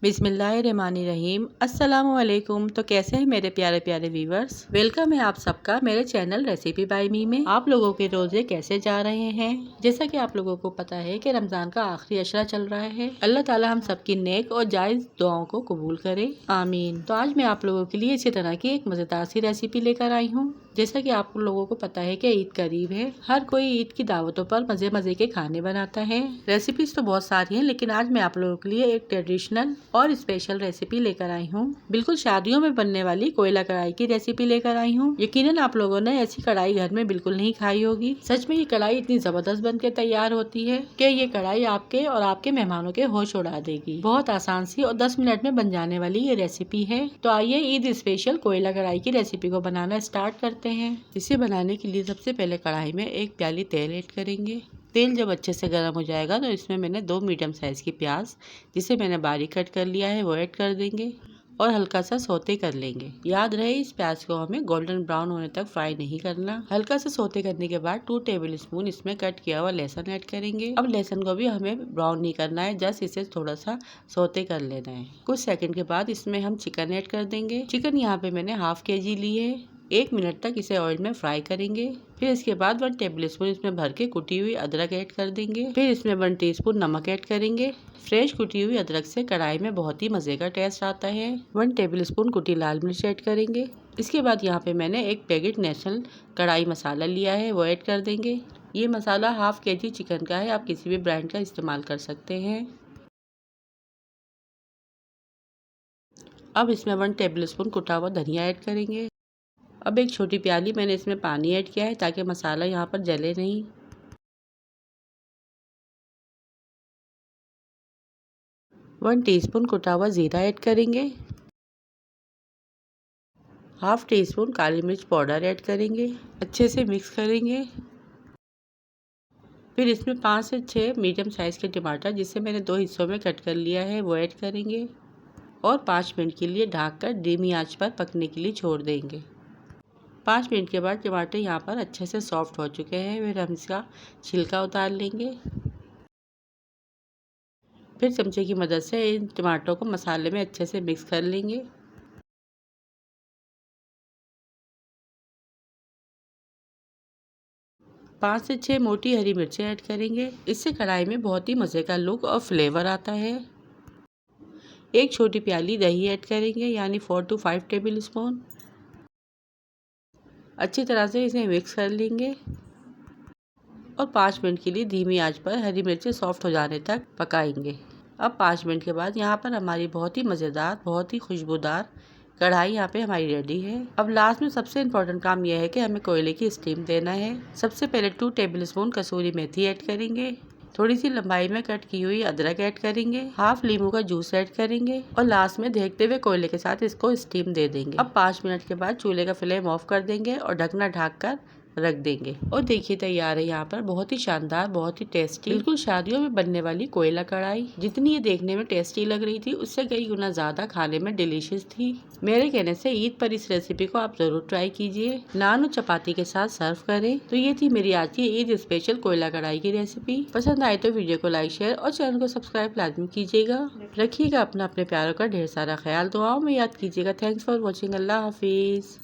बिस्मिल्लाहिर्रहमानिर्रहीम। अस्सलामुअलैकुम। तो कैसे हैं मेरे प्यारे प्यारे व्यूवर्स, वेलकम है आप सबका मेरे चैनल रेसिपी बाय मी में। आप लोगों के रोजे कैसे जा रहे हैं? जैसा कि आप लोगों को पता है कि रमजान का आखिरी अशरा चल रहा है। अल्लाह ताला हम सबकी नेक और जायज दुआओं को कबूल करे, आमीन। तो आज मैं आप लोगों के लिए इसी तरह की एक मजेदार सी रेसिपी लेकर आई हूँ। जैसा कि आप लोगों को पता है कि ईद करीब है, हर कोई ईद की दावतों पर मजे मजे के खाने बनाता है। रेसिपीज तो बहुत सारी हैं, लेकिन आज मैं आप लोगों के लिए एक ट्रेडिशनल और स्पेशल रेसिपी लेकर आई हूँ। बिल्कुल शादियों में बनने वाली कोयला कढ़ाई की रेसिपी लेकर आई हूँ। यकीनन आप लोगों ने ऐसी कढ़ाई घर में बिल्कुल नहीं खाई होगी। सच में ये कढ़ाई इतनी जबरदस्त बन के तैयार होती है कि ये कढ़ाई आपके और आपके मेहमानों के होश उड़ा देगी। बहुत आसान सी और 10 मिनट में बन जाने वाली ये रेसिपी है। तो आइए ईद स्पेशल कोयला कढ़ाई की रेसिपी को बनाना स्टार्ट करते हैं। इसे बनाने के लिए सबसे पहले कढ़ाई में 1 प्याली तेल ऐड करेंगे। तेल जब अच्छे से गर्म हो जाएगा तो इसमें मैंने 2 मीडियम साइज की प्याज, जिसे मैंने बारीक कट कर लिया है, वो ऐड कर देंगे और हल्का सा सौते कर लेंगे। याद रहे इस प्याज को हमें गोल्डन ब्राउन होने तक फ्राई नहीं करना। हल्का सा सौते करने के बाद 2 टेबल स्पून इसमें कट किया हुआ लहसुन ऐड करेंगे। अब लहसुन को भी हमें ब्राउन नहीं करना है, जस्ट इसे थोड़ा सा सौते कर लेना है। कुछ सेकंड के बाद इसमें हम चिकन ऐड कर देंगे। चिकन यहाँ पे मैंने हाफ kg ली है। 1 मिनट तक इसे ऑयल में फ्राई करेंगे। फिर इसके बाद 1 टेबल स्पून इसमें भर के कुटी हुई अदरक ऐड कर देंगे। फिर इसमें 1 टीस्पून नमक ऐड करेंगे। फ्रेश कुटी हुई अदरक से कढ़ाई में बहुत ही मजे का टेस्ट आता है। 1 टेबल स्पून कुटी लाल मिर्च ऐड करेंगे। इसके बाद यहाँ पे मैंने 1 पैकेट नेशनल कढ़ाई मसाला लिया है, वो ऐड कर देंगे। ये मसाला हाफ kg चिकन का है, आप किसी भी ब्रांड का इस्तेमाल कर सकते हैं। अब इसमें 1 टेबल स्पून कुटा हुआ धनिया ऐड करेंगे। अब एक छोटी प्याली मैंने इसमें पानी ऐड किया है ताकि मसाला यहाँ पर जले नहीं। 1 टीस्पून कुटा हुआ जीरा ऐड करेंगे। हाफ टी स्पून काली मिर्च पाउडर ऐड करेंगे। अच्छे से मिक्स करेंगे। फिर इसमें 5 से 6 मीडियम साइज के टमाटर, जिसे मैंने 2 हिस्सों में कट कर लिया है, वो ऐड करेंगे और 5 मिनट के लिए ढककर धीमी आंच पर पकने के लिए छोड़ देंगे। 5 मिनट के बाद टमाटर यहाँ पर अच्छे से सॉफ्ट हो चुके हैं। फिर हम इसका छिलका उतार लेंगे। फिर चमचे की मदद से इन टमाटरों को मसाले में अच्छे से मिक्स कर लेंगे। पाँच से 6 मोटी हरी मिर्चें ऐड करेंगे। इससे कढ़ाई में बहुत ही मज़े का लुक और फ्लेवर आता है। 1 छोटी प्याली दही ऐड करेंगे, यानी 4 to 5 टेबल स्पून। अच्छी तरह से इसे मिक्स कर लेंगे और 5 मिनट के लिए धीमी आंच पर हरी मिर्चें सॉफ्ट हो जाने तक पकाएंगे। अब 5 मिनट के बाद यहाँ पर हमारी बहुत ही मज़ेदार, बहुत ही खुशबूदार कढ़ाई यहाँ पे हमारी रेडी है। अब लास्ट में सबसे इम्पोर्टेंट काम यह है कि हमें कोयले की स्टीम देना है। सबसे पहले 2 टेबल स्पून कसूरी मेथी ऐड करेंगे। थोड़ी सी लंबाई में कट की हुई अदरक ऐड करेंगे। हाफ लीमू का जूस ऐड करेंगे और लास्ट में देखते हुए कोयले के साथ इसको स्टीम दे देंगे। अब 5 मिनट के बाद चूल्हे का फ्लेम ऑफ कर देंगे और ढकना ढक कर रख देंगे। और देखिए तैयार है यहाँ पर बहुत ही शानदार, बहुत ही टेस्टी, बिल्कुल शादियों में बनने वाली कोयला कढ़ाई। जितनी ये देखने में टेस्टी लग रही थी, उससे कई गुना ज्यादा खाने में डिलीशियस थी। मेरे कहने से ईद पर इस रेसिपी को आप जरूर ट्राई कीजिए। नान और चपाती के साथ सर्व करें। तो ये थी मेरी आज की ईद स्पेशल कोयला कढ़ाई की रेसिपी। पसंद आए तो वीडियो को लाइक, शेयर और चैनल को सब्सक्राइब लाजमी कीजिएगा। रखिएगा अपने प्यारों का ढेर सारा ख्याल। दुआओं में याद कीजिएगा। Thanks for watching. Allah Hafiz.